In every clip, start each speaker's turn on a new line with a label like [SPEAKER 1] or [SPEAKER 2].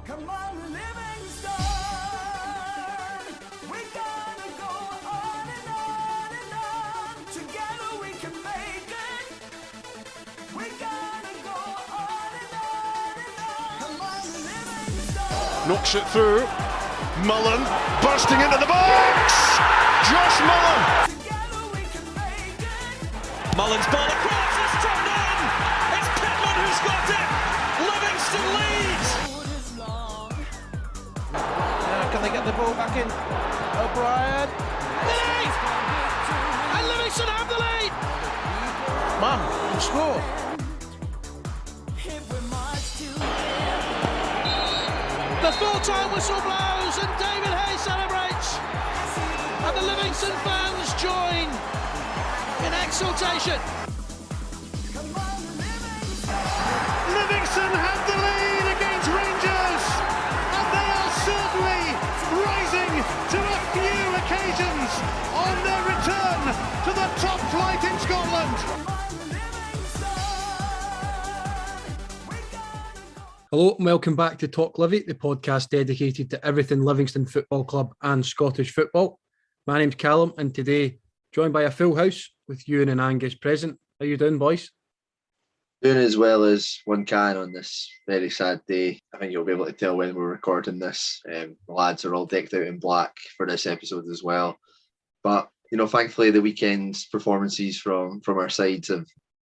[SPEAKER 1] Come on, Livingston. We gotta go on and on and on. Together we can make it. We gotta go on and on and on. Come on, Livingston.
[SPEAKER 2] Knocks it through. Mullen bursting into the box. Josh Mullen.
[SPEAKER 1] Together we can make it.
[SPEAKER 3] Mullen's ball across, it's turned in! It's Pittman who's got it! Livingston leads!
[SPEAKER 1] Road is long.
[SPEAKER 4] Can they get the ball back in? O'Brien.
[SPEAKER 3] Lead! And Livingston have the lead!
[SPEAKER 4] Man, and score.
[SPEAKER 1] If we march together.
[SPEAKER 3] The full-time whistle blows and David Hayes celebrates! And the Livingston fans join in exultation.
[SPEAKER 1] Come on, Livingston.
[SPEAKER 2] Livingston have the lead against Rangers, and they are certainly rising to a few occasions on their return to the top flight in Scotland.
[SPEAKER 1] Come on, Livingston. We gotta go.
[SPEAKER 5] Hello and welcome back to Talk Livi, the podcast dedicated to everything Livingston Football Club and Scottish football. My name's Callum and today joined by a full house with Ewan and Angus present. How you doing, boys?
[SPEAKER 6] Doing as well as one can on this very sad day. I think you'll be able to tell when we're recording this. The lads are all decked out in black for this episode as well. But, thankfully the weekend's performances from our sides have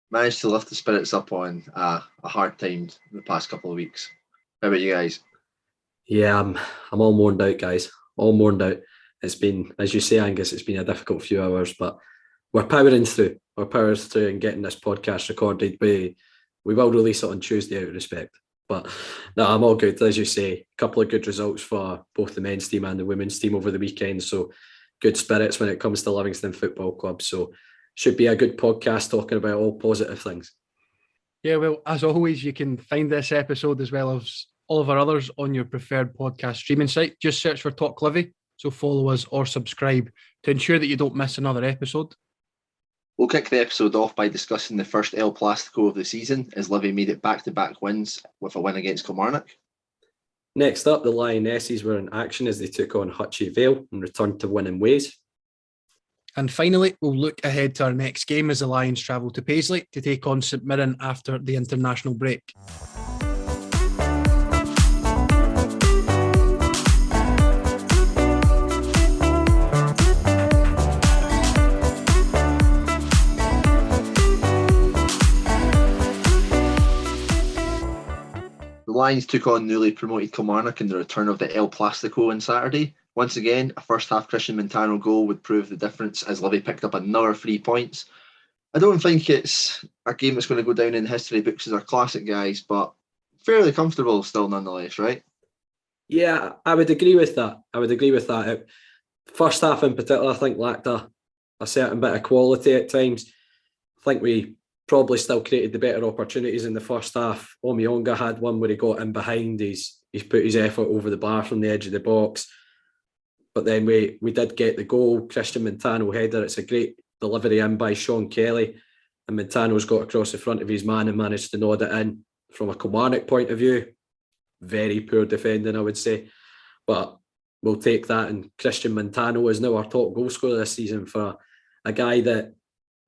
[SPEAKER 6] managed to lift the spirits up on a hard time the past couple of weeks. How about you guys?
[SPEAKER 7] Yeah, I'm all mourned out, guys. All mourned out. It's been, as you say, Angus, it's been a difficult few hours, but we're powering through. We're powering through and getting this podcast recorded. We will release it on Tuesday out of respect. But no, I'm all good. As you say, a couple of good results for both the men's team and the women's team over the weekend. So good spirits when it comes to Livingston Football Club. So should be a good podcast talking about all positive things.
[SPEAKER 5] Yeah, well, as always, you can find this episode as well as all of our others on your preferred podcast streaming site. Just search for Talk Livi, so follow us or subscribe to ensure that you don't miss another episode.
[SPEAKER 6] We'll kick the episode off by discussing the first El Plastico of the season as Livy made it back-to-back wins with a win against Kilmarnock.
[SPEAKER 7] Next up, the Lionesses were in action as they took on Hutchie Vale and returned to winning ways.
[SPEAKER 5] And finally, we'll look ahead to our next game as the Lions travel to Paisley to take on St Mirren after the international break.
[SPEAKER 6] The Lions took on newly promoted Kilmarnock in the return of the El Plastico on Saturday. Once again, a first-half Christian Montano goal would prove the difference as Livy picked up another 3 points. I don't think it's a game that's going to go down in history books as our classic, guys, but fairly comfortable still nonetheless, right?
[SPEAKER 7] Yeah, I would agree with that. First half in particular, I think lacked a certain bit of quality at times. I think we probably still created the better opportunities in the first half. Omiyonga had one where he got in behind. He's put his effort over the bar from the edge of the box. But then we did get the goal. Christian Montano header. It's a great delivery in by Sean Kelly. And Montano's got across the front of his man and managed to nod it in. From a Kilmarnock point of view, very poor defending, I would say. But we'll take that. And Christian Montano is now our top goal scorer this season for a guy that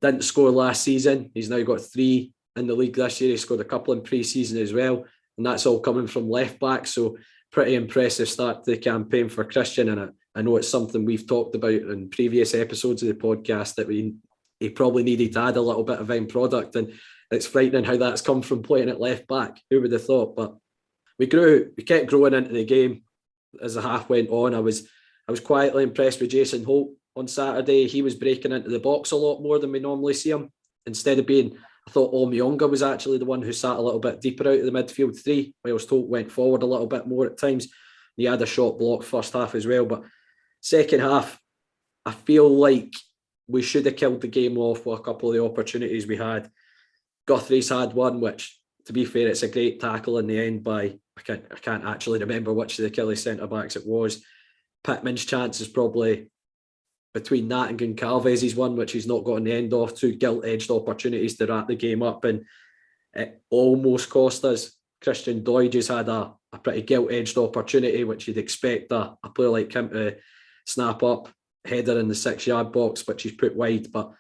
[SPEAKER 7] didn't score last season. He's now got 3 in the league this year. He scored a couple in pre-season as well. And that's all coming from left back. So pretty impressive start to the campaign for Christian. And I know it's something we've talked about in previous episodes of the podcast that he probably needed to add a little bit of end product. And it's frightening how that's come from playing at left back. Who would have thought? But we kept growing into the game as the half went on. I was quietly impressed with Jason Holt on Saturday. He was breaking into the box a lot more than we normally see him. Instead of being, I thought Omiyonga was actually the one who sat a little bit deeper out of the midfield 3, whilst Holt went forward a little bit more at times. He had a shot block first half as well. But second half, I feel like we should have killed the game off with a couple of the opportunities we had. Guthrie's had one, which, to be fair, it's a great tackle in the end by, I can't actually remember which of the Achilles centre-backs it was. Pittman's chance is probably between that and Goncalves' one, which he's not gotten the end of. 2 gilt-edged opportunities to wrap the game up, and it almost cost us. Christian Doidge has had a pretty gilt-edged opportunity, which you'd expect a player like him to snap up, header in the 6-yard box, which he's put wide. But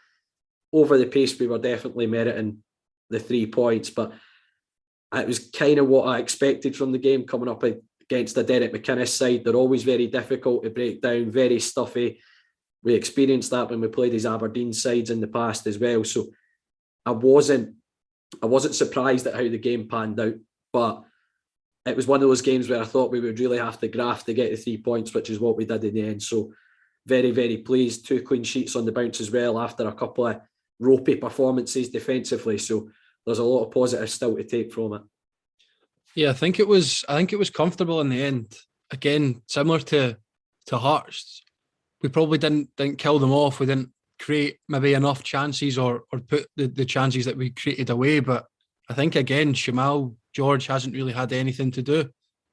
[SPEAKER 7] over the pace, we were definitely meriting the 3 points. But it was kind of what I expected from the game coming up against the Derek McInnes side. They're always very difficult to break down, very stuffy. We experienced that when we played these Aberdeen sides in the past as well. So I wasn't surprised at how the game panned out, but it was one of those games where I thought we would really have to graft to get the 3 points, which is what we did in the end. So very, very pleased. 2 clean sheets on the bounce as well after a couple of ropey performances defensively. So there's a lot of positives still to take from it.
[SPEAKER 5] Yeah, I think it was comfortable in the end. Again, similar to Hearts, we probably didn't kill them off. We didn't create maybe enough chances or put the chances that we created away. But I think again, Shamal George hasn't really had anything to do.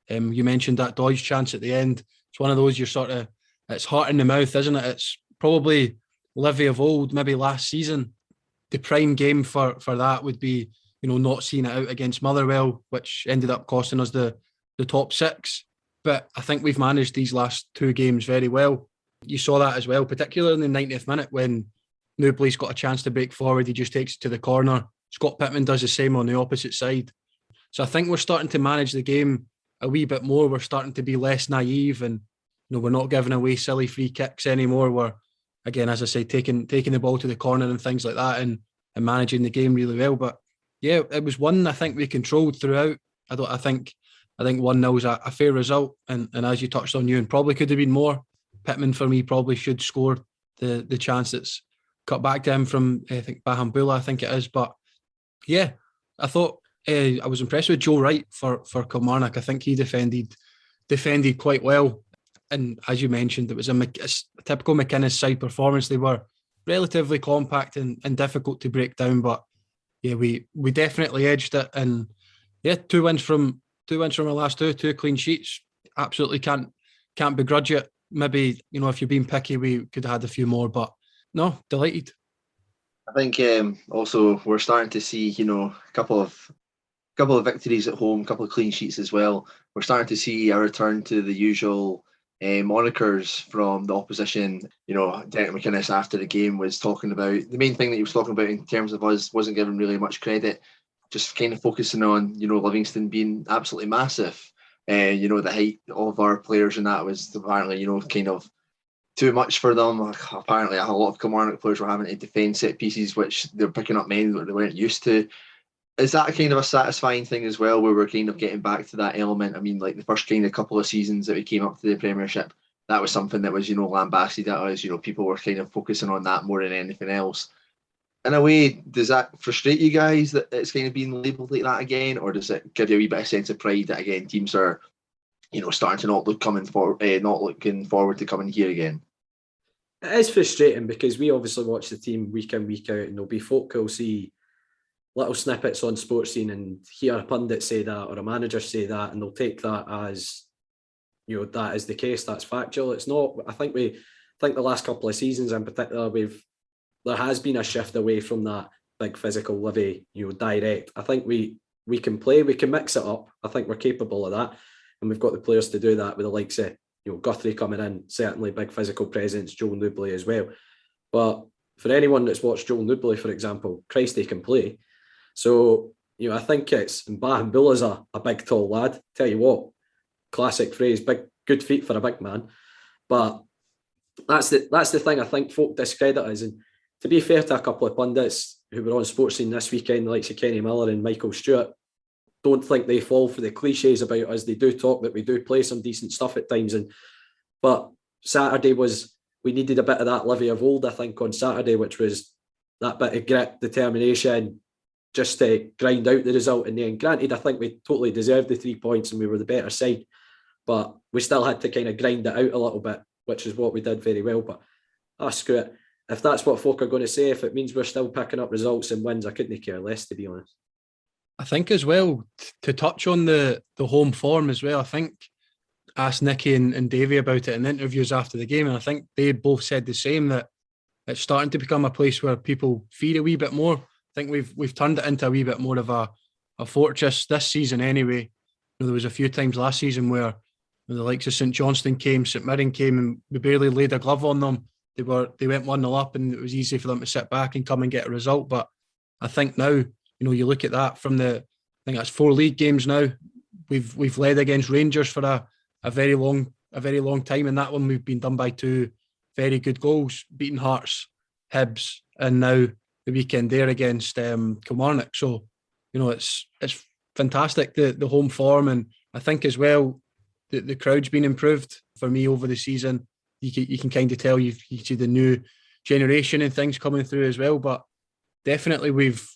[SPEAKER 5] You mentioned that Dodge chance at the end. It's one of those it's heart in the mouth, isn't it? It's probably Livy of old, maybe last season. The prime game for that would be, not seeing it out against Motherwell, which ended up costing us the top 6. But I think we've managed these last 2 games very well. You saw that as well, particularly in the 90th minute when Newbley's got a chance to break forward. He just takes it to the corner. Scott Pittman does the same on the opposite side. So I think we're starting to manage the game a wee bit more. We're starting to be less naive, and we're not giving away silly free kicks anymore. We're, again, as I say, taking the ball to the corner and things like that, and managing the game really well. But yeah, it was one I think we controlled throughout. I think 1-0 is a fair result, and as you touched on, Ewan, probably could have been more. Pittman for me probably should score the chance that's cut back to him from I think Bahambula, I think it is. But yeah, I thought I was impressed with Joe Wright for Kilmarnock. I think he defended quite well, and as you mentioned, it was a typical McInnes side performance. They were relatively compact and difficult to break down, but yeah, we definitely edged it. And yeah, 2 wins from our last 2 clean sheets. Absolutely can't begrudge it. Maybe, if you're being picky, we could have had a few more, but no, delighted.
[SPEAKER 6] I think also we're starting to see, a couple of victories at home, a couple of clean sheets as well. We're starting to see a return to the usual monikers from the opposition. Derek McInnes after the game was talking about, the main thing that he was talking about in terms of us wasn't given really much credit, just kind of focusing on, Livingston being absolutely massive. The height of our players and that was apparently, kind of too much for them. Apparently, a lot of Kilmarnock players were having to defend set pieces, which they're picking up men that they weren't used to. Is that kind of a satisfying thing as well, where we're kind of getting back to that element? I mean, like the first kind of couple of seasons that we came up to the Premiership, that was something that was, lambasted at us. People were kind of focusing on that more than anything else. In a way, does that frustrate you guys that it's kind of being labelled like that again, or does it give you a wee bit of sense of pride that again teams are, starting to not looking forward to coming here again?
[SPEAKER 7] It is frustrating because we obviously watch the team week in, week out, and there'll be folk who'll see little snippets on Sports Scene and hear a pundit say that or a manager say that, and they'll take that as, that is the case, that's factual. It's not. I think the last couple of seasons in particular, there has been a shift away from that big physical Livy, direct. I think we can play, we can mix it up. I think we're capable of that, and we've got the players to do that with the likes of Guthrie coming in, certainly big physical presence, Joel Newbley as well. But for anyone that's watched Joel Newbley, for example, Christ, they can play. So, I think and Bahambula's a big tall lad. Tell you what, classic phrase, good feet for a big man. But that's the thing I think folk discredit us. And to be fair to a couple of pundits who were on Sports Scene this weekend, the likes of Kenny Miller and Michael Stewart, don't think they fall for the cliches about us. They do talk that we do play some decent stuff at times. But Saturday we needed a bit of that Livy of old, I think, on Saturday, which was that bit of grit, determination, just to grind out the result in the end. Granted, I think we totally deserved the 3 points and we were the better side, but we still had to kind of grind it out a little bit, which is what we did very well. But screw it. If that's what folk are going to say, if it means we're still picking up results and wins, I couldn't care less, to be honest.
[SPEAKER 5] I think as well, to touch on the home form as well, I think asked Nicky and Davey about it in interviews after the game, and I think they both said the same, that it's starting to become a place where people feed a wee bit more. I think we've turned it into a wee bit more of a fortress this season anyway. There was a few times last season where the likes of St Johnstone came, St Mirren came, and we barely laid a glove on them. They went 1-0 up, and it was easy for them to sit back and come and get a result. But I think now, you look at that from I think that's 4 league games now. We've led against Rangers for a very long time, and that one we've been done by 2 very good goals, beating Hearts, Hibs, and now the weekend there against Kilmarnock. So, it's fantastic, the home form, and I think as well the crowd's been improved for me over the season. You can kind of tell you see the new generation and things coming through as well. But definitely we've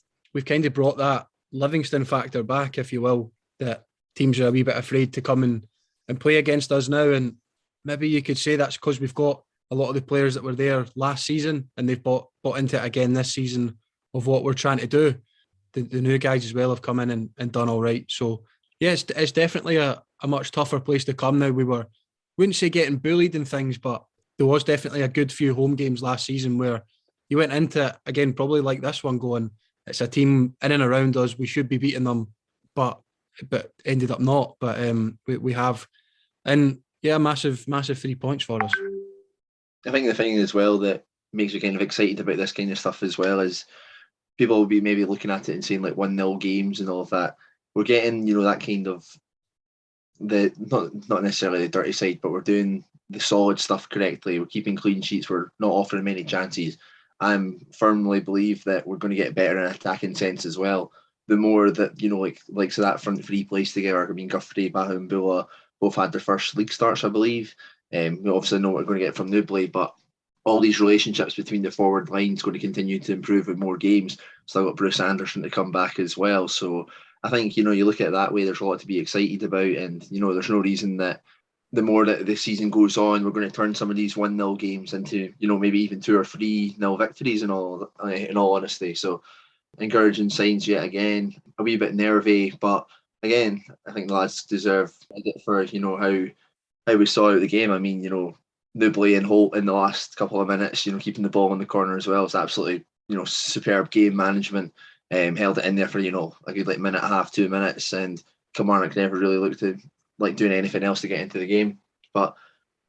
[SPEAKER 5] kind of brought that Livingston factor back, if you will, that teams are a wee bit afraid to come and play against us now. And maybe you could say that's because we've got a lot of the players that were there last season and they've bought into it again this season of what we're trying to do. The new guys as well have come in and done all right. So yeah, it's definitely a much tougher place to come now. We wouldn't say getting bullied and things, but there was definitely a good few home games last season where you went into it, again, probably like this one, going, it's a team in and around us, we should be beating them, but ended up not. But we have. And yeah, massive 3 points for us.
[SPEAKER 6] I think the thing as well that makes me kind of excited about this kind of stuff as well is people will be maybe looking at it and saying like 1-0 games and all of that. We're getting, that kind of not necessarily the dirty side, but we're doing the solid stuff correctly. We're keeping clean sheets. We're not offering many chances. I firmly believe that we're going to get better in attacking sense as well. The more that, like so that front three plays together. I mean, Guthrie, Bahu and Bula both had their first league starts, I believe. We obviously know what we're going to get from Newbley, but all these relationships between the forward lines going to continue to improve with more games. Still got Bruce Anderson to come back as well. So I think, you look at it that way, there's a lot to be excited about. And, there's no reason that the more that the season goes on, we're going to turn some of these 1-0 games into, maybe even 2 or 3-0 victories in all honesty. So encouraging signs yet again, a wee bit nervy, but again, I think the lads deserve credit for, how we saw out the game. I mean, Newbley and Holt in the last couple of minutes, keeping the ball in the corner as well. It's absolutely, superb game management. Held it in there for, a good minute and a half, 2 minutes, and Kilmarnock never really looked to like doing anything else to get into the game. But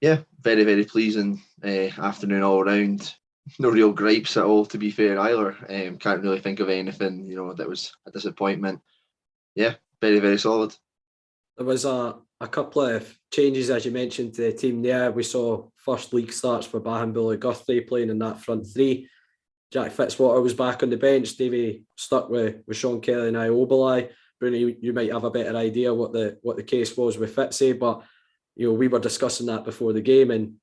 [SPEAKER 6] yeah, very, very pleasing afternoon all around. No real gripes at all, to be fair, either. Can't really think of anything, that was a disappointment. Yeah, very, very solid.
[SPEAKER 7] There was a couple of changes, as you mentioned, to the team there. We saw first league starts for Bahamboula Guthrie playing in that front three. Jack Fitzwater was back on the bench. Davey stuck with Sean Kelly and Iobelai. Bruno, you might have a better idea what the case was with Fitzy, but we were discussing that before the game, and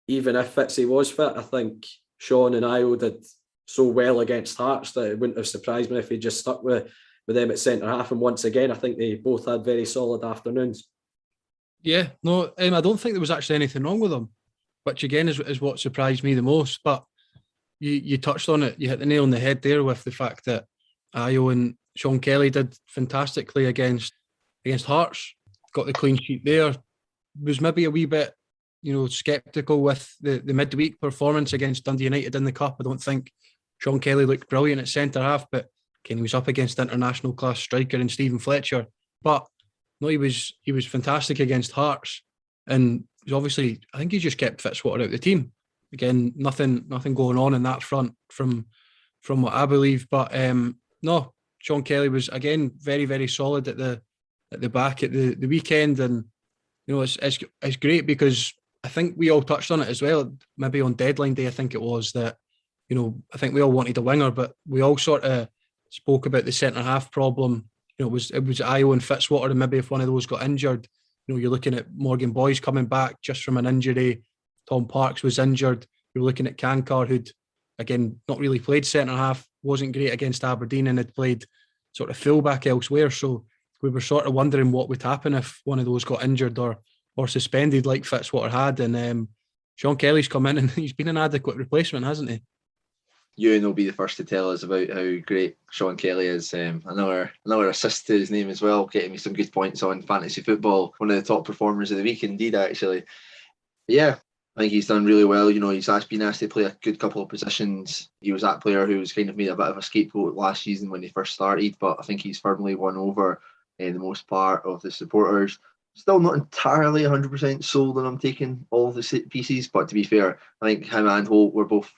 [SPEAKER 7] even if Fitzy was fit, I think Sean and Io did so well against Hearts that it wouldn't have surprised me if he just stuck with them at centre half. And once again, I think they both had very solid afternoons.
[SPEAKER 5] Yeah, no, I don't think there was actually anything wrong with them, which again is what surprised me the most. But you touched on it, you hit the nail on the head there with the fact that Io and Sean Kelly did fantastically against Hearts, got the clean sheet there. Was maybe a wee bit, sceptical with the midweek performance against Dundee United in the Cup. I don't think Sean Kelly looked brilliant at centre half, but he was up against international class striker and Stephen Fletcher. But no, he was fantastic against Hearts, and obviously I think he just kept Fitzwater out of the team. Again, nothing going on in that front from what I believe. But no, Sean Kelly was again very, very solid at the back at the weekend, and it's great because I think we all touched on it as well. Maybe on deadline day, I think it was that I think we all wanted a winger, but we all sort of spoke about the centre half problem. It was Io and Fitzwater, and maybe if one of those got injured, you're looking at Morgan Boyce coming back just from an injury. Tom Parks was injured. You're looking at Kankar, who'd again not really played centre half, wasn't great against Aberdeen, and had played sort of fullback elsewhere. So we were sort of wondering what would happen if one of those got injured or suspended like Fitzwater had. And Sean Kelly's come in and he's been an adequate replacement, hasn't he?
[SPEAKER 6] Ewan will be the first to tell us about how great Sean Kelly is. Another assist to his name as well, getting me some good points on fantasy football. One of the top performers of the week indeed, actually. But yeah, I think he's done really well. He's been asked to play a good couple of positions. He was that player who was kind of made a bit of a scapegoat last season when he first started, but I think he's firmly won over the most part of the supporters. Still not entirely 100% sold on him taking all of the pieces, but to be fair, I think him and Holt were both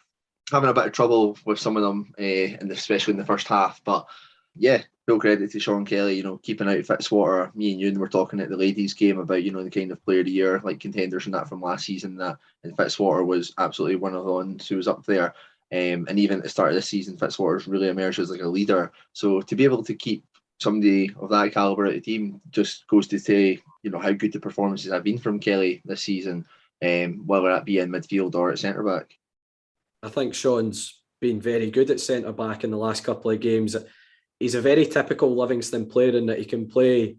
[SPEAKER 6] having a bit of trouble with some of them, and especially in the first half. But yeah, full credit to Sean Kelly, keeping out Fitzwater. Me and Ewan were talking at the ladies' game about, the kind of player of the year, like contenders and that from last season, and Fitzwater was absolutely one of the ones who was up there. And even at the start of this season, Fitzwater's really emerged as like a leader. So to be able to keep somebody of that caliber at the team just goes to say, how good the performances have been from Kelly this season, whether that be in midfield or at centre back.
[SPEAKER 7] I think Sean's been very good at centre back in the last couple of games. He's a very typical Livingston player in that he can play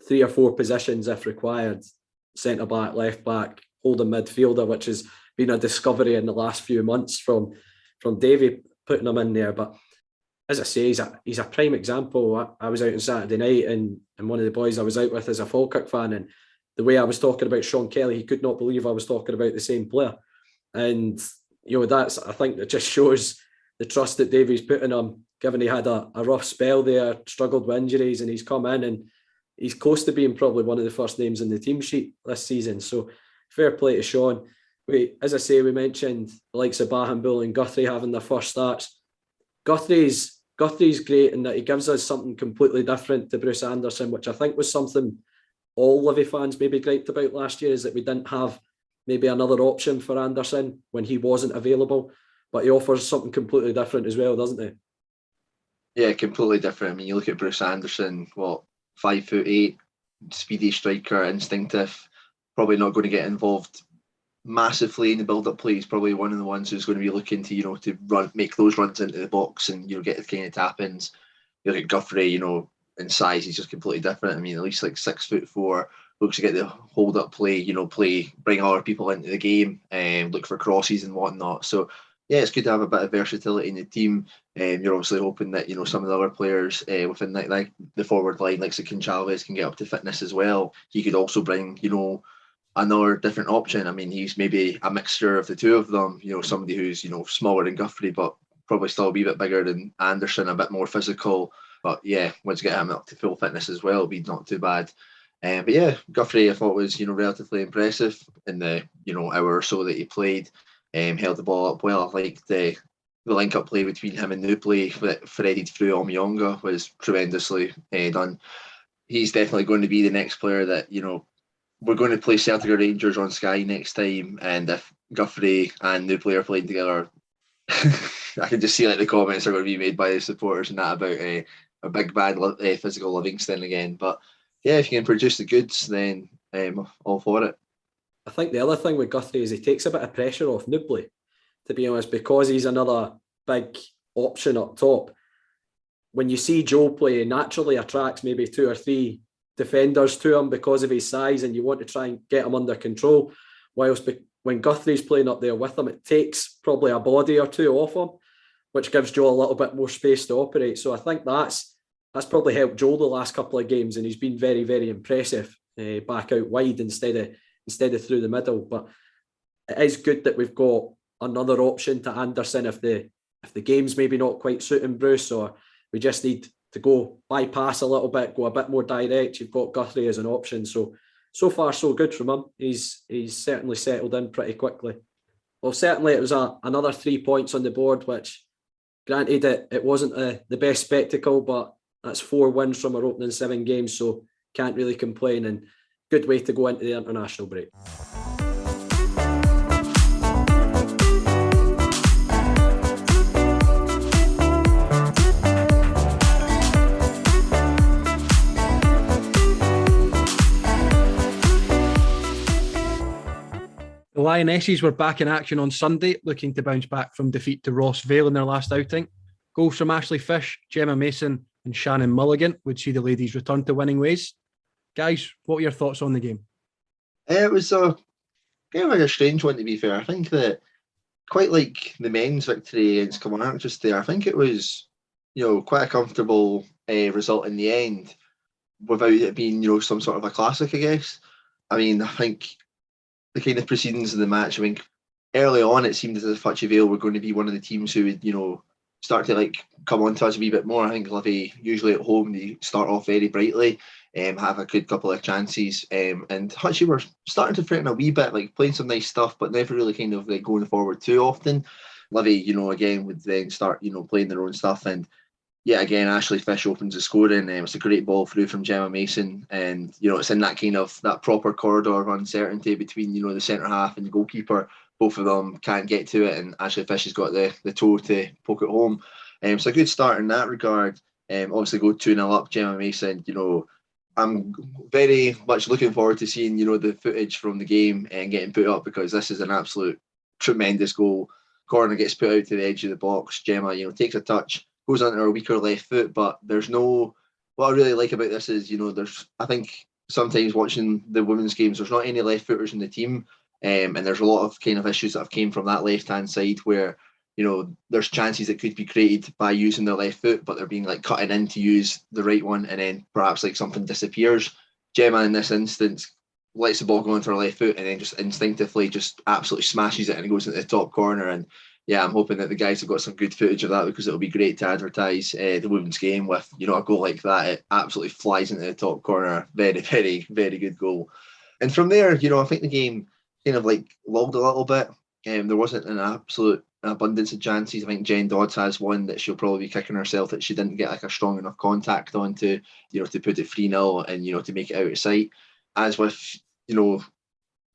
[SPEAKER 7] 3 or 4 positions if required: centre back, left back, holding midfielder, which has been a discovery in the last few months from Davy putting him in there. But as I say, he's a prime example. I was out on Saturday night, and one of the boys I was out with is a Falkirk fan, and the way I was talking about Sean Kelly, he could not believe I was talking about the same player. And I think that just shows the trust that Davy's put in him, given he had a rough spell there, struggled with injuries, and he's come in and he's close to being probably one of the first names in the team sheet this season. So fair play to Sean. As I say, we mentioned the likes of Bahambull and Guthrie having their first starts. Guthrie's great in that he gives us something completely different to Bruce Anderson, which I think was something all Livy fans maybe griped about last year, is that we didn't have maybe another option for Anderson when he wasn't available. But he offers something completely different as well, doesn't he?
[SPEAKER 6] Yeah, completely different. I mean, you look at Bruce Anderson, 5'8", speedy striker, instinctive, probably not going to get involved massively in the build-up play. He's probably one of the ones who's going to be looking to, to make those runs into the box and, get the kind of tap-ins. You look at Guthrie, in size, he's just completely different. I mean, at least like 6'4", looks to get the hold-up play, bring other people into the game and look for crosses and whatnot. So, yeah, it's good to have a bit of versatility in the team. You're obviously hoping that, some of the other players within like the forward line, like Chavez, can get up to fitness as well. He could also bring, another different option. I mean, he's maybe a mixture of the two of them, somebody who's, smaller than Guthrie, but probably still a wee bit bigger than Anderson, a bit more physical. But yeah, once you get him up to full fitness as well, it'd be not too bad. But yeah, Guthrie I thought was, relatively impressive in the, hour or so that he played. Held the ball up well. I liked the link-up play between him and Nupley that threaded through Omyonga was tremendously done. He's definitely going to be the next player that, we're going to play Celtic or Rangers on Sky next time, and if Guthrie and Nupley are playing together, I can just see like the comments are going to be made by the supporters and that about a big bad physical Livingston again. But yeah, if you can produce the goods, then all for it.
[SPEAKER 7] I think the other thing with Guthrie is he takes a bit of pressure off Nupley, to be honest, because he's another big option up top. When you see Joe play, he naturally attracts maybe 2 or 3 defenders to him because of his size, and you want to try and get him under control. Whilst when Guthrie's playing up there with him, it takes probably a body or 2 off him, which gives Joe a little bit more space to operate. So I think that's probably helped Joe the last couple of games, and he's been very, very impressive back out wide instead of through the middle. But it is good that we've got another option to Anderson if the game's maybe not quite suiting Bruce, or we just need to go bypass a little bit, go a bit more direct. You've got Guthrie as an option. So far so good from him. He's certainly settled in pretty quickly. Well, certainly it was another 3 points on the board, which granted it wasn't the best spectacle, but that's 4 wins from our opening 7 games, so can't really complain, and good way to go into the international break.
[SPEAKER 5] The Lionesses were back in action on Sunday, looking to bounce back from defeat to Ross Vale in their last outing. Goals from Ashley Fish, Gemma Mason and Shannon Mulligan would see the ladies return to winning ways. Guys, what were your thoughts on the game?
[SPEAKER 6] It was kind of like a strange one, to be fair. I think that quite like the men's victory against Kilmarnock just there, I think it was, quite a comfortable result in the end without it being, some sort of a classic, I guess. I mean, I think the kind of proceedings of the match. I mean, early on it seemed as if Hutchie Vale were going to be one of the teams who would, start to like come on to us a wee bit more. I think Livi usually at home they start off very brightly, have a good couple of chances, and Hutchie were starting to threaten a wee bit, like playing some nice stuff, but never really kind of like going forward too often. Livi, again would then start, playing their own stuff, and yeah, again, Ashley Fish opens the scoring. It's a great ball through from Gemma Mason, and it's in that kind of that proper corridor of uncertainty between the centre half and the goalkeeper. Both of them can't get to it, and Ashley Fish has got the toe to poke it home. So a good start in that regard. Obviously, go 2-0 up, Gemma Mason. I'm very much looking forward to seeing the footage from the game and getting put up, because this is an absolute tremendous goal. Corner gets put out to the edge of the box. Gemma, takes a touch, goes onto her weaker left foot, but there's no. What I really like about this is, I think sometimes watching the women's games, there's not any left footers in the team, and there's a lot of kind of issues that have came from that left hand side where there's chances that could be created by using their left foot, but they're being like cutting in to use the right one, and then perhaps like something disappears. Gemma in this instance lets the ball go onto her left foot and then just instinctively just absolutely smashes it and it goes into the top corner. And yeah, I'm hoping that the guys have got some good footage of that, because it'll be great to advertise the women's game with a goal like that. It absolutely flies into the top corner. Very, very, very good goal. And from there, I think the game kind of like lulled a little bit. There wasn't an absolute abundance of chances. I think Jen Dodds has one that she'll probably be kicking herself that she didn't get like a strong enough contact on to put it 3-0 and to make it out of sight. As with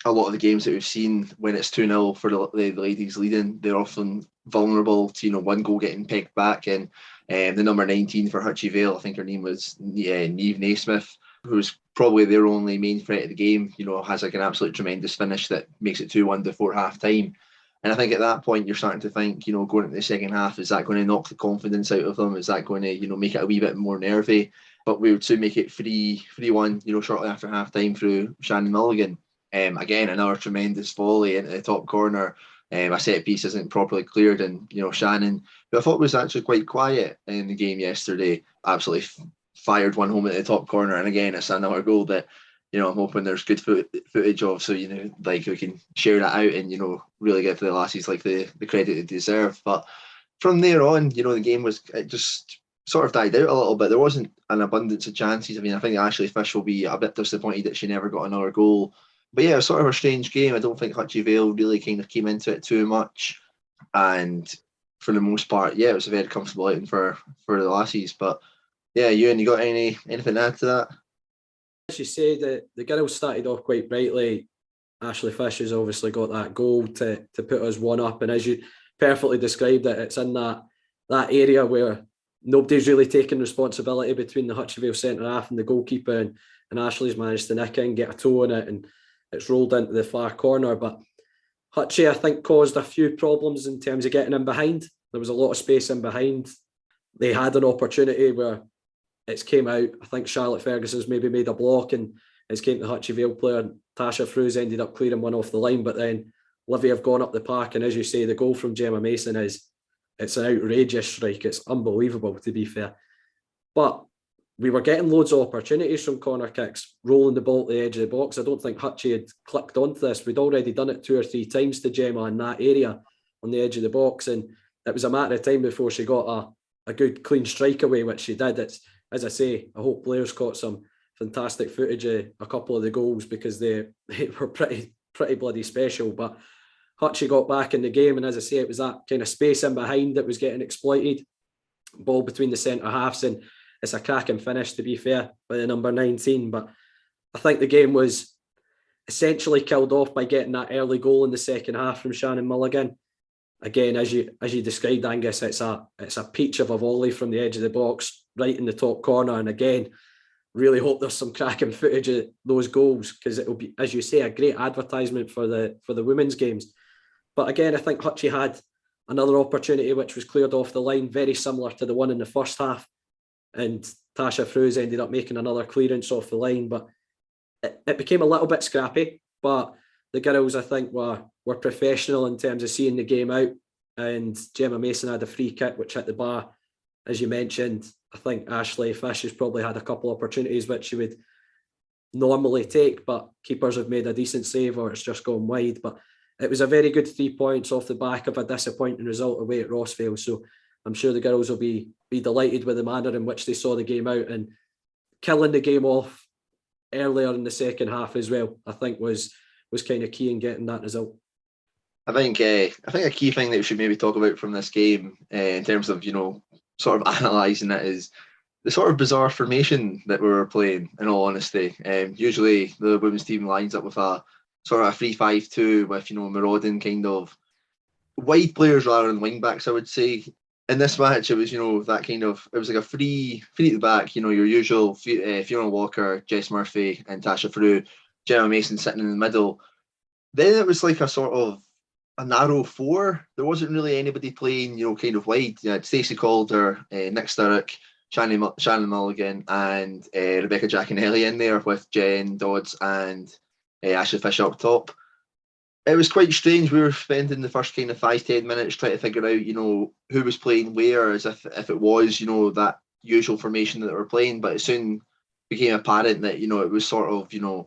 [SPEAKER 6] a lot of the games that we've seen, when it's 2-0 for the ladies leading, they're often vulnerable to one goal getting pegged back. And the number 19 for Hutchie Vale, I think her name was Niamh Naismith, who's probably their only main threat of the game, has like an absolute tremendous finish that makes it 2-1 before half time. And I think at that point you're starting to think, going into the second half, is that going to knock the confidence out of them? Is that going to, make it a wee bit more nervy? But we would soon make it 3-1, shortly after half time through Shannon Mulligan. Again, another tremendous volley into the top corner. A set piece isn't properly cleared, and Shannon, who I thought was actually quite quiet in the game yesterday, absolutely fired one home at the top corner. And again, it's another goal that I'm hoping there's good footage of, so like we can share that out and really give the lassies like the credit they deserve. But from there on, the game it just sort of died out a little bit. There wasn't an abundance of chances. I mean, I think Ashley Fish will be a bit disappointed that she never got another goal. But yeah, it was sort of a strange game. I don't think Hutchie Vale really kind of came into it too much. And for the most part, yeah, it was a very comfortable outing for the lassies. But yeah, Ewan, you got anything to add to that?
[SPEAKER 7] As you said, the girls started off quite brightly. Ashley Fish has obviously got that goal to put us 1-up. And as you perfectly described it, it's in that area where nobody's really taking responsibility between the Hutchie Vale centre half and the goalkeeper. And Ashley's managed to nick in, get a toe in it, and it's rolled into the far corner. But Hutchie, I think, caused a few problems in terms of getting in behind. There was a lot of space in behind. They had an opportunity where it's came out. I think Charlotte Ferguson's maybe made a block and it's came to the Hutchie Vale player. Tasha Frews ended up clearing one off the line, but then Livi have gone up the park. And as you say, the goal from Gemma Mason it's an outrageous strike. It's unbelievable, to be fair. But we were getting loads of opportunities from corner kicks, rolling the ball to the edge of the box. I don't think Hutchie had clicked onto this. We'd already done it 2 or 3 times to Gemma in that area on the edge of the box. And it was a matter of time before she got a good clean strike away, which she did. It's, as I say, I hope Blair's caught some fantastic footage of a couple of the goals, because they were pretty bloody special. But Hutchie got back in the game, and as I say, it was that kind of space in behind that was getting exploited. Ball between the centre halves, and it's a cracking finish, to be fair, by the number 19. But I think the game was essentially killed off by getting that early goal in the second half from Shannon Mulligan. Again, as you described, Angus, it's a peach of a volley from the edge of the box, right in the top corner. And again, really hope there's some cracking footage of those goals, because it will be, as you say, a great advertisement for the women's games. But again, I think Hutchie had another opportunity which was cleared off the line, very similar to the one in the first half. And Tasha Frews ended up making another clearance off the line. But it became a little bit scrappy. But the girls, I think, were professional in terms of seeing the game out. And Gemma Mason had a free kick which hit the bar. As you mentioned, I think Ashley Fish has probably had a couple of opportunities which she would normally take, but keepers have made a decent save or it's just gone wide. But it was a very good 3 points off the back of a disappointing result away at Rossvale. So I'm sure the girls will be delighted with the manner in which they saw the game out, and killing the game off earlier in the second half as well, I think was kind of key in getting that result.
[SPEAKER 6] I think a key thing that we should maybe talk about from this game, in terms of, you know, sort of analysing it, is the sort of bizarre formation that we were playing, in all honesty. Usually the women's team lines up with a sort of a 3-5-2 with, you know, marauding kind of wide players rather than wing backs, I would say. In this match, it was, you know, that kind of, it was like a three at the back, you know, your usual Fiona Walker, Jess Murphy and Tasha Frew, Gemma Mason sitting in the middle. Then it was like a sort of a narrow four. There wasn't really anybody playing, you know, kind of wide. You had Stacey Calder, Nick Sturrock, Shannon Mulligan and Rebecca Giaconelli in there with Jen Dodds and Ashley Fisher up top. It was quite strange. We were spending the first kind of 5-10 minutes trying to figure out, you know, who was playing where, as if it was, you know, that usual formation that they were playing. But it soon became apparent that, you know, it was sort of, you know,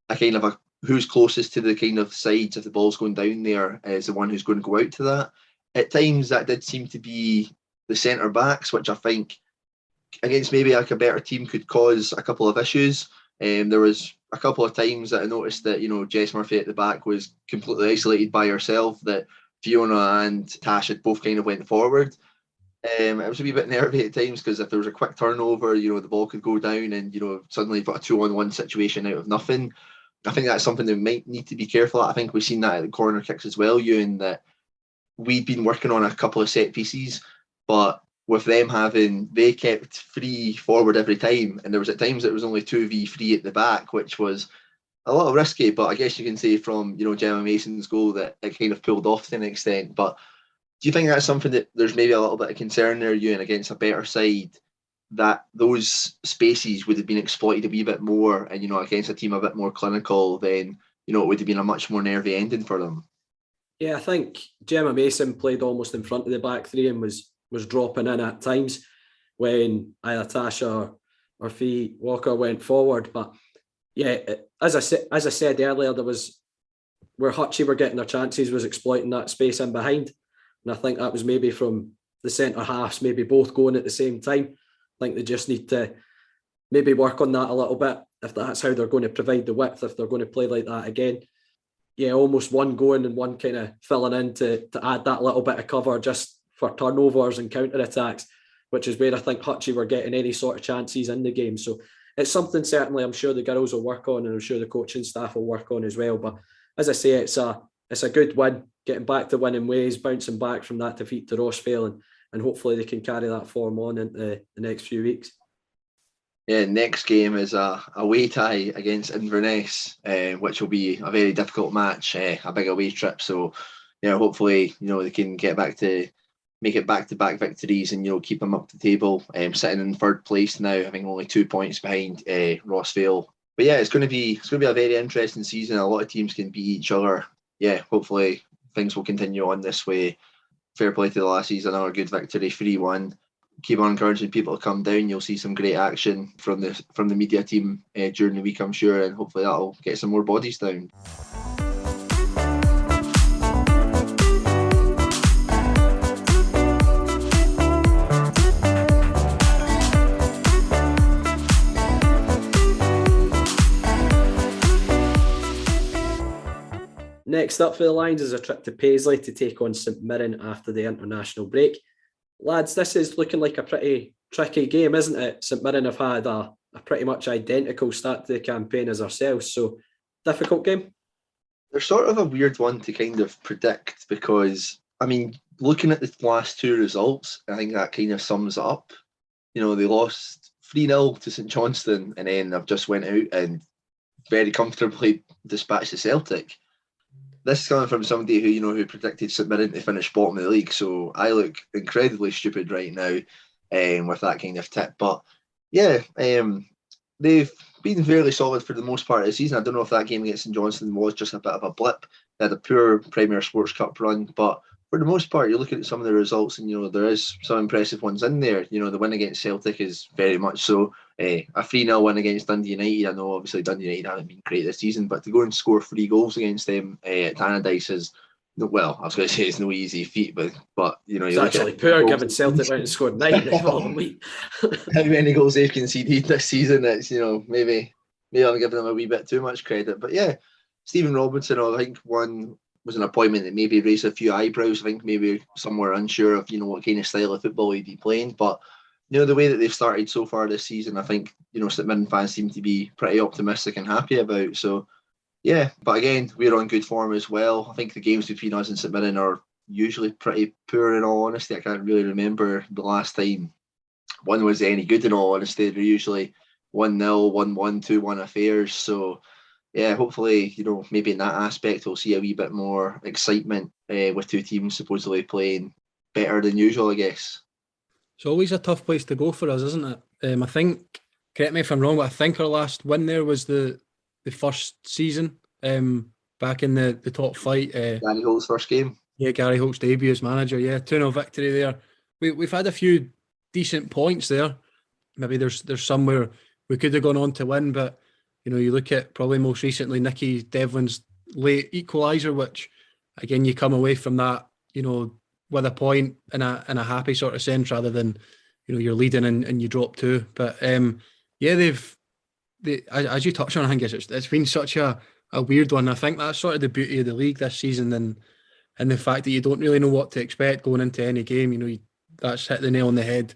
[SPEAKER 6] a kind of a who's closest to the kind of sides if the ball's going down there is the one who's going to go out to that. At times that did seem to be the centre backs, which I think against maybe like a better team could cause a couple of issues. There was a couple of times that I noticed that, you know, Jess Murphy at the back was completely isolated by herself, that Fiona and Tash had both kind of went forward. It was a wee bit nervy at times because if there was a quick turnover, you know, the ball could go down and, you know, suddenly you've got a 2-on-1 situation out of nothing. I think that's something that we might need to be careful at. I think we've seen that at the corner kicks as well, Ewan, that we'd been working on a couple of set pieces, but with them they kept 3 forward every time, and there was at times it was only 2v3 at the back, which was a little risky, but I guess you can say from, you know, Gemma Mason's goal that it kind of pulled off to an extent. But do you think that's something that there's maybe a little bit of concern there, Ewan, against a better side, that those spaces would have been exploited a wee bit more, and, you know, against a team a bit more clinical, then, you know, it would have been a much more nervy ending for them?
[SPEAKER 7] Yeah, I think Gemma Mason played almost in front of the back three and was dropping in at times when either Tasha or Fee Walker went forward. But yeah, as I said earlier, there was where Hutchie were getting their chances was exploiting that space in behind, and I think that was maybe from the centre halves, maybe both going at the same time. I think they just need to maybe work on that a little bit if that's how they're going to provide the width, if they're going to play like that again. Yeah, almost one going and one kind of filling in to add that little bit of cover just for turnovers and counter-attacks, which is where I think Hutchie were getting any sort of chances in the game. So it's something certainly I'm sure the girls will work on, and I'm sure the coaching staff will work on as well. But as I say, it's a good win, getting back to winning ways, bouncing back from that defeat to Rossvale, and hopefully they can carry that form on into the next few weeks.
[SPEAKER 6] Yeah, next game is a away tie against Inverness, which will be a very difficult match, a big away trip. So, yeah, hopefully, you know, they can make it back-to-back victories and, you know, keep them up the table, sitting in third place now, having only 2 points behind Rossvale. But yeah, it's going to be a very interesting season. A lot of teams can beat each other. Yeah, hopefully things will continue on this way. Fair play to the Lassies, another good victory, 3-1. Keep on encouraging people to come down. You'll see some great action from the media team during the week, I'm sure, and hopefully that'll get some more bodies down.
[SPEAKER 7] Next up for the Lions is a trip to Paisley to take on St Mirren after the international break. Lads, this is looking like a pretty tricky game, isn't it? St Mirren have had a pretty much identical start to the campaign as ourselves, so difficult game.
[SPEAKER 6] They're sort of a weird one to kind of predict because, I mean, looking at the last 2 results, I think that kind of sums it up. You know, they lost 3-0 to St Johnstone and then they've just went out and very comfortably dispatched the Celtic. This is coming from somebody who predicted St Mirren to finish bottom of the league, so I look incredibly stupid right now with that kind of tip. But yeah, they've been fairly solid for the most part of the season. I don't know if that game against St Johnstone was just a bit of a blip. They had a poor Premier Sports Cup run, but for the most part, you're looking at some of the results, and there is some impressive ones in there. The win against Celtic is very much so. A 3-0 win against Dundee United. I know obviously Dundee United haven't been great this season, but to go and score 3 goals against them at Tannadice is, well, I was going to say it's no easy feat, but you
[SPEAKER 7] It's
[SPEAKER 6] look
[SPEAKER 7] actually
[SPEAKER 6] at
[SPEAKER 7] poor given Celtic went and scored 9 the following week.
[SPEAKER 6] how many goals they've conceded this season. It's maybe I'm giving them a wee bit too much credit, but yeah, Stephen Robinson, I think one was an appointment that maybe raised a few eyebrows. I think maybe some were unsure of what kind of style of football he'd be playing, but the way that they've started so far this season, I think St Mirren fans seem to be pretty optimistic and happy about. So yeah, but again, we're on good form as well. I think the games between us and St Mirren are usually pretty poor, in all honesty. I can't really remember the last time one was any good, in all honesty. They're usually 1-0, 1-1, 2-1 affairs. So yeah, hopefully, maybe in that aspect we'll see a wee bit more excitement with two teams supposedly playing better than usual, I guess.
[SPEAKER 5] It's always a tough place to go for us, isn't it? I think, correct me if I'm wrong, but I think our last win there was the first season, back in the top flight.
[SPEAKER 6] Gary Holt's first game.
[SPEAKER 5] Yeah, Gary Holt's debut as manager. Yeah, 2-0 victory there. We've had a few decent points there. Maybe there's somewhere we could have gone on to win, but you look at probably most recently Nicky Devlin's late equaliser, which again you come away from that with a point and a happy sort of sense, rather than you're leading and you drop 2. But yeah, as you touched on, I think it's been such a weird one. I think that's sort of the beauty of the league this season, and the fact that you don't really know what to expect going into any game. That's hit the nail on the head.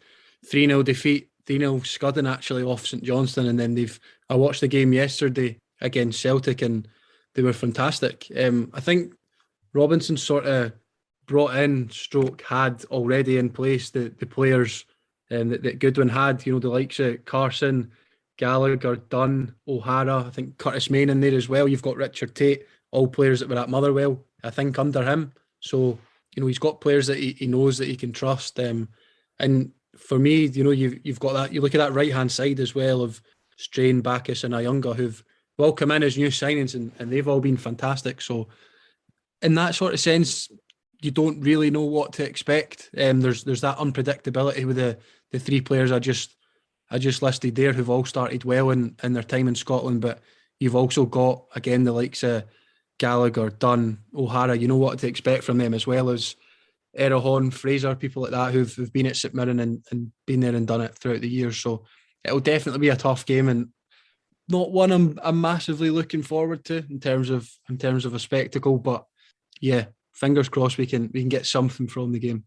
[SPEAKER 5] 3-0 defeat, 3-0 scudding actually off St Johnstone, and then I watched the game yesterday against Celtic and they were fantastic. I think Robinson sort of brought in, had already in place the players that Goodwin had, the likes of Carson, Gallagher, Dunn, O'Hara, I think Curtis Main in there as well. You've got Richard Tate, all players that were at Motherwell, I think, under him. So, he's got players that he knows that he can trust. And for me, you've got that. You look at that right-hand side as well of Strain, Bacchus and Ayunga, who've all come in as new signings and they've all been fantastic. So in that sort of sense, you don't really know what to expect. There's that unpredictability with the 3 players I just listed there, who've all started well in their time in Scotland, but you've also got, again, the likes of Gallagher, Dunn, O'Hara. You know what to expect from them, as well as Errol, Fraser, people like that who've been at St Mirren and been there and done it throughout the years. So it'll definitely be a tough game, and not one I'm massively looking forward to in terms of a spectacle. But yeah, fingers crossed we can get something from the game.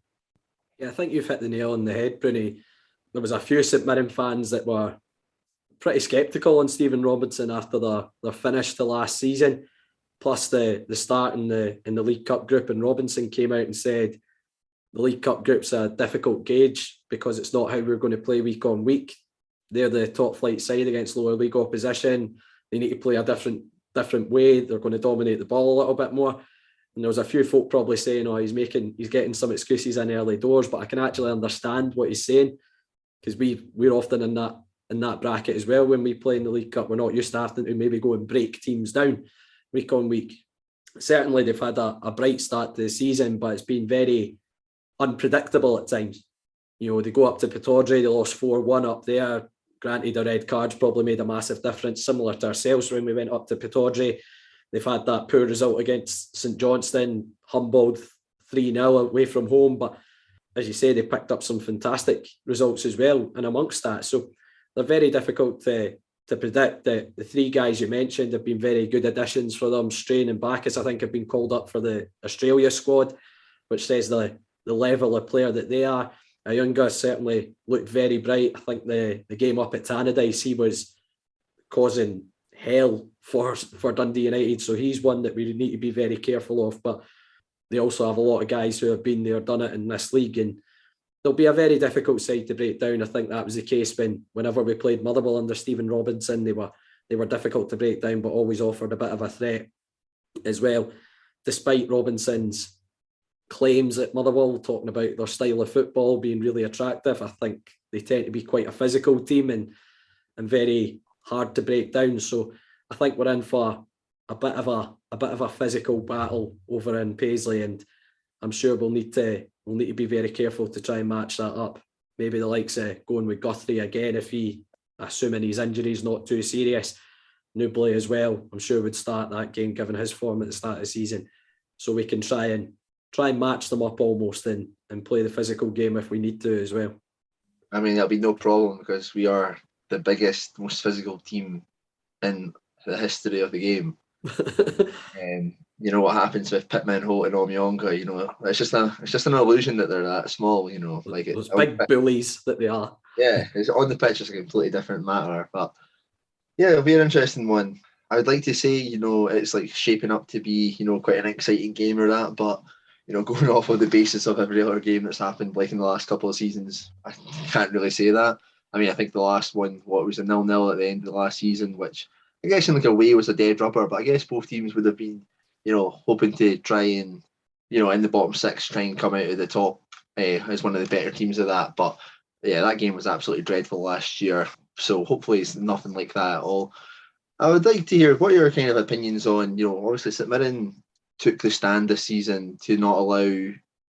[SPEAKER 7] Yeah, I think you've hit the nail on the head, Bruni. There was a few St Mirren fans that were pretty sceptical on Stephen Robinson after their finish to last season, plus the start in the League Cup group, and Robinson came out and said the League Cup group's a difficult gauge because it's not how we're going to play week on week. They're the top flight side against lower league opposition. They need to play a different way. They're going to dominate the ball a little bit more. And there was a few folk probably saying, he's getting some excuses in early doors, but I can actually understand what he's saying, because we're often in that bracket as well when we play in the League Cup. We're not used to having to maybe go and break teams down week on week. Certainly they've had a bright start to the season, but it's been very unpredictable at times. They go up to Pittodrie, they lost 4-1 up there. Granted, the red cards probably made a massive difference, similar to ourselves when we went up to Pittodrie. They've had that poor result against St Johnstone, humbled 3-0 away from home. But as you say, they picked up some fantastic results as well, and amongst that. So they're very difficult to predict. The 3 guys you mentioned have been very good additions for them. Strain and Bacchus, I think, have been called up for the Australia squad, which says the level of player that they are. Ayunga certainly looked very bright. I think the game up at Tannadice, he was causing hell for Dundee United. So he's one that we need to be very careful of. But they also have a lot of guys who have been there, done it in this league. And they'll be a very difficult side to break down. I think that was the case whenever we played Motherwell under Stephen Robinson. They were difficult to break down, but always offered a bit of a threat as well. Despite Robinson's claims at Motherwell, talking about their style of football being really attractive, I think they tend to be quite a physical team and very hard to break down. So I think we're in for a bit of a physical battle over in Paisley, and I'm sure we'll need to be very careful to try and match that up. Maybe the likes of going with Guthrie again, if he, assuming his injury is not too serious. Newbley as well, I'm sure would start that game given his form at the start of the season. So we can try and match them up almost and play the physical game if we need to as well.
[SPEAKER 6] I mean, that'll be no problem because we are the biggest, most physical team in the history of the game. You know what happens with Pittman, Holt, and Omyonga. You know, it's just an illusion that they're that small. You know, like
[SPEAKER 7] those big bullies that they are.
[SPEAKER 6] Yeah, it's on the pitch. It's a completely different matter. But yeah, it'll be an interesting one. I would like to say, you know, it's like shaping up to be, you know, quite an exciting game or that. But you know, going off of the basis of every other game that's happened, like in the last couple of seasons, I can't really say that. I mean, I think the last one, what was a 0-0 at the end of the last season, which I guess in like a way was a dead rubber, but I guess both teams would have been, you know, hoping to try and, you know, in the bottom six, try and come out of the top as one of the better teams of that. But yeah, that game was absolutely dreadful last year. So hopefully it's nothing like that at all. I would like to hear what your kind of opinions on, you know, obviously St Mirren took the stand this season to not allow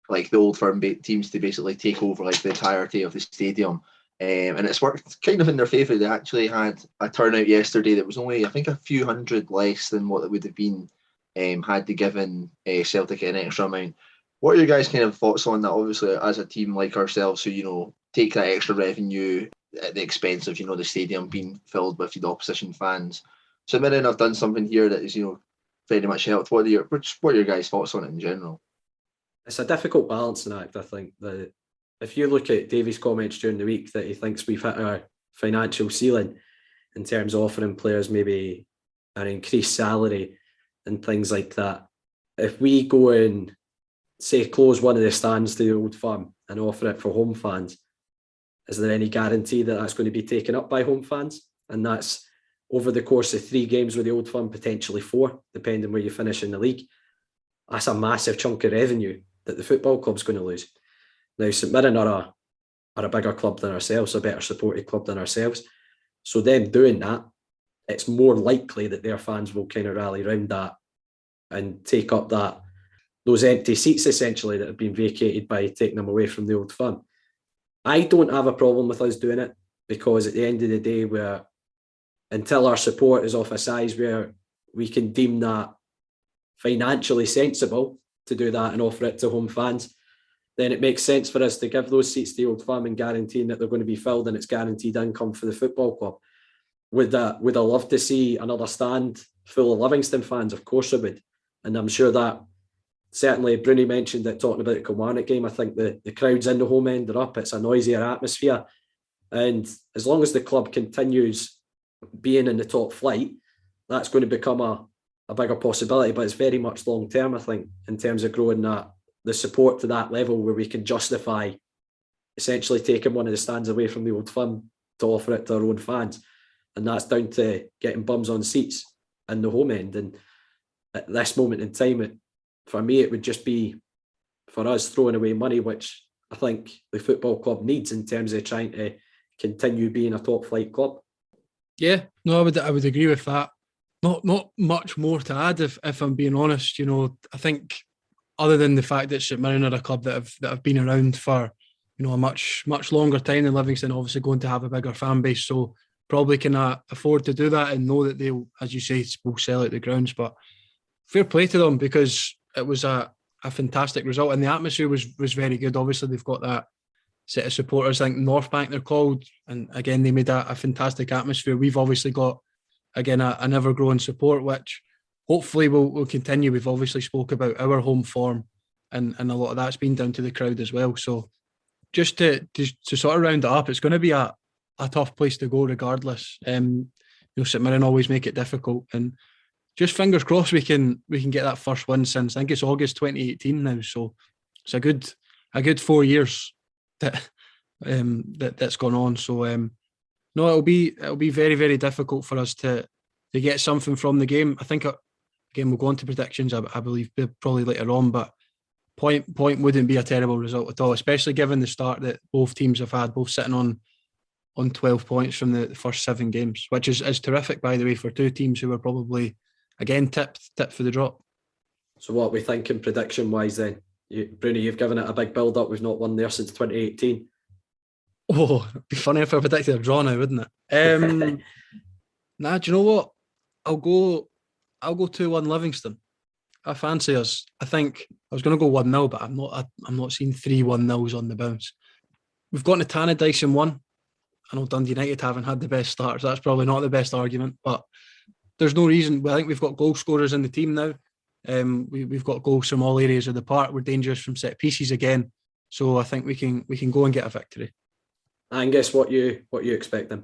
[SPEAKER 6] like the Old Firm teams to basically take over like the entirety of the stadium. And it's worked kind of in their favour. They actually had a turnout yesterday that was only, I think, a few hundred less than what it would have been had they given Celtic an extra amount. What are your guys' kind of thoughts on that? Obviously, as a team like ourselves, who, you know, take that extra revenue at the expense of, you know, the stadium being filled with the opposition fans. So Mirren have done something here that is, you know, very much helped. What are your guys' thoughts on it in general?
[SPEAKER 7] It's a difficult balancing act, I think. That if you look at Davies' comments during the week that he thinks we've hit our financial ceiling in terms of offering players maybe an increased salary and things like that. If we go and say close one of the stands to the Old Firm and offer it for home fans, is there any guarantee that that's going to be taken up by home fans? And that's over the course of 3 games with the Old Firm, potentially 4, depending where you finish in the league. That's a massive chunk of revenue that the football club's going to lose. Now, St Mirren are a bigger club than ourselves, a better supported club than ourselves. So them doing that, it's more likely that their fans will kind of rally around that and take up those empty seats essentially that have been vacated by taking them away from the Old Firm. I don't have a problem with us doing it because at the end of the day, until our support is of a size where we can deem that financially sensible to do that and offer it to home fans, then it makes sense for us to give those seats to the Old Firm and guaranteeing that they're going to be filled and it's guaranteed income for the football club. Would I love to see another stand full of Livingston fans? Of course I would. And I'm sure that certainly Bruni mentioned it talking about the Kilmarnock game. I think the crowds in the home end are up. It's a noisier atmosphere. And as long as the club continues being in the top flight, that's going to become a bigger possibility. But it's very much long term, I think, in terms of growing the support to that level where we can justify essentially taking one of the stands away from the Old Firm to offer it to our own fans. And that's down to getting bums on seats in the home end. And at this moment in time, for me, it would just be for us throwing away money, which I think the football club needs in terms of trying to continue being a top flight club.
[SPEAKER 5] Yeah, no, I would agree with that. Not much more to add if I'm being honest. You know, I think other than the fact that St Mirren are a club that have been around for, you know, a much longer time than Livingston, obviously going to have a bigger fan base, so probably can afford to do that and know that they'll, as you say, will sell out the grounds. But fair play to them because it was a fantastic result and the atmosphere was very good. Obviously, they've got that set of supporters, I think North Bank they're called, and again they made a fantastic atmosphere. We've obviously got again an ever-growing support, which hopefully will continue. We've obviously spoke about our home form and a lot of that's been down to the crowd as well. So just to sort of round it up, it's going to be a tough place to go regardless. You know, St Mirren always make it difficult, and just fingers crossed we can get that first win since I think it's August 2018 now. So it's a good 4 years that's gone on. So no, it'll be very, very difficult for us to get something from the game. I think again we'll go on to predictions. I believe probably later on, but point wouldn't be a terrible result at all, especially given the start that both teams have had, both sitting on 12 points from the first 7 games, which is terrific, by the way, for 2 teams who were probably again tipped for the drop.
[SPEAKER 7] So what are we thinking prediction wise then? Bruni, you've given it a big build-up. We've not won there since 2018.
[SPEAKER 5] Oh, it'd be funny if I predicted a draw now, wouldn't it? Nah, do you know what? I'll go 2-1 Livingston. I fancy us. I think I was going to go 1-0, but I'm not seeing 3 1-0s on the bounce. We've gone to Tannadice and won. I know Dundee United haven't had the best start, so that's probably not the best argument, but there's no reason. I think we've got goal scorers in the team now. We've got goals from all areas of the park. We're dangerous from set pieces again, so I think we can go and get a victory.
[SPEAKER 7] And guess what you expecting?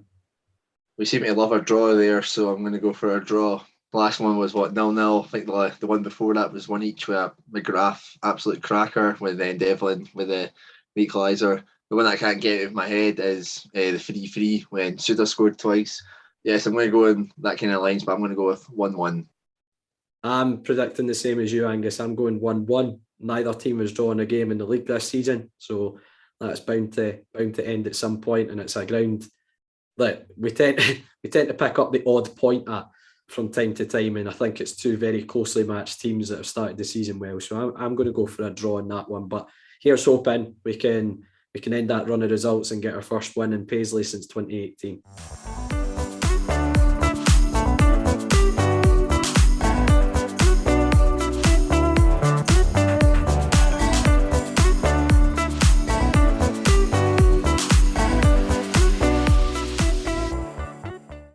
[SPEAKER 6] We seem to love our draw there, so I'm going to go for a draw. The last one was 0-0. I think the one before that was 1 each with a McGrath absolute cracker, with then Devlin with the equaliser. The one I can't get out of my head is the 3-3 when Suda scored twice. Yes, I'm going to go in that kind of lines, but I'm going to go with 1-1.
[SPEAKER 7] I'm predicting the same as you, Angus. I'm going 1-1. Neither team has drawn a game in the league this season, so that's bound to end at some point, and it's a ground that we tend to pick up the odd point at from time to time, and I think it's two very closely matched teams that have started the season well. So I'm going to go for a draw in that one. But here's hoping we can end that run of results and get our first win in Paisley since 2018.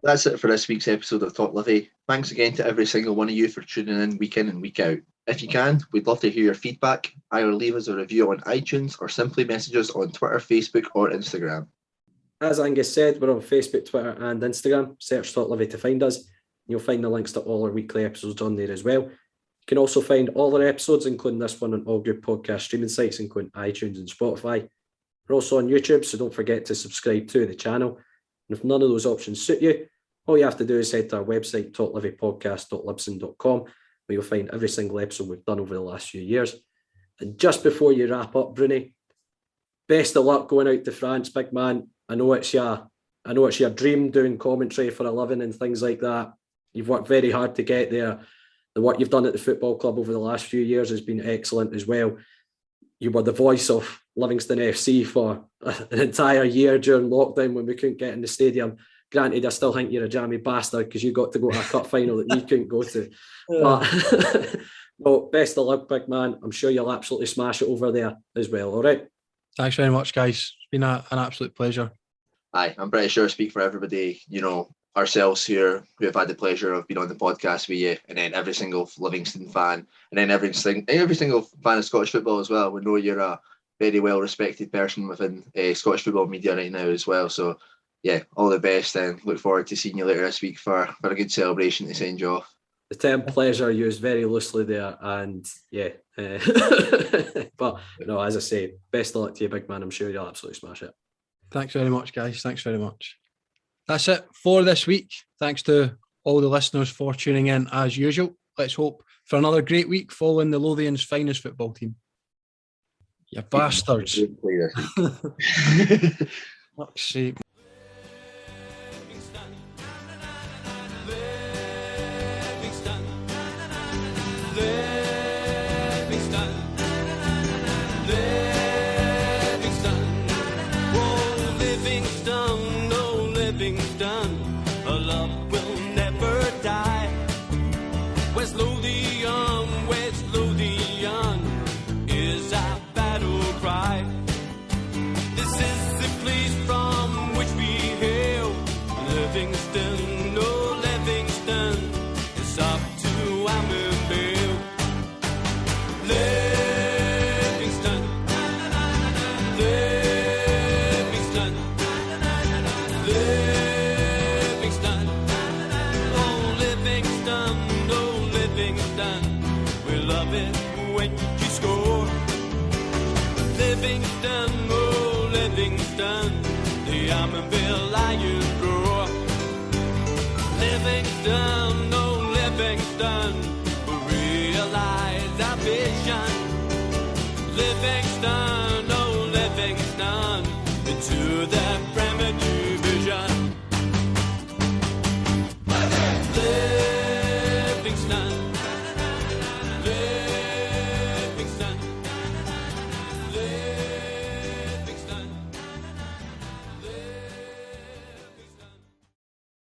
[SPEAKER 6] That's it for this week's episode of Talk Livi. Thanks again to every single one of you for tuning in week and week out. If you can, we'd love to hear your feedback. Either leave us a review on iTunes or simply message us on Twitter, Facebook or Instagram.
[SPEAKER 7] As Angus said, we're on Facebook, Twitter and Instagram. Search Talk Livi to find us. You'll find the links to all our weekly episodes on there as well. You can also find all our episodes, including this one, on all good podcast streaming sites, including iTunes and Spotify. We're also on YouTube, so don't forget to subscribe to the channel. And if none of those options suit you, all you have to do is head to our website, talklivipodcast.libsyn.com, where you'll find every single episode we've done over the last few years. And just before you wrap up, Bruni, best of luck going out to France, big man. I know it's your dream doing commentary for a living and things like that. You've worked very hard to get there. The work you've done at the football club over the last few years has been excellent as well. You were the voice of Livingston FC for an entire year during lockdown when we couldn't get in the stadium. Granted, I still think you're a jammy bastard because you got to go to a cup final that we couldn't go to. But well, best of luck, big man. I'm sure you'll absolutely smash it over there as well. All right.
[SPEAKER 5] Thanks very much, guys. It's been an absolute pleasure.
[SPEAKER 6] Aye, I'm pretty sure I speak for everybody, ourselves here who have had the pleasure of being on the podcast with you, and then every single Livingston fan, and then every single fan of Scottish football as well. We know you're a very well respected person within Scottish football media right now as well. So yeah, all the best, and look forward to seeing you later this week for a good celebration to send you off.
[SPEAKER 7] The term pleasure used very loosely there, and yeah. But as I say, best of luck to you, big man. I'm sure you'll absolutely smash it.
[SPEAKER 5] Thanks very much, guys. Thanks very much. That's it for this week. Thanks to all the listeners for tuning in as usual. Let's hope for another great week following the Lothians' finest football team. You bastards. Fuck's sake.
[SPEAKER 1] Livingston, oh Livingston, into the primitive.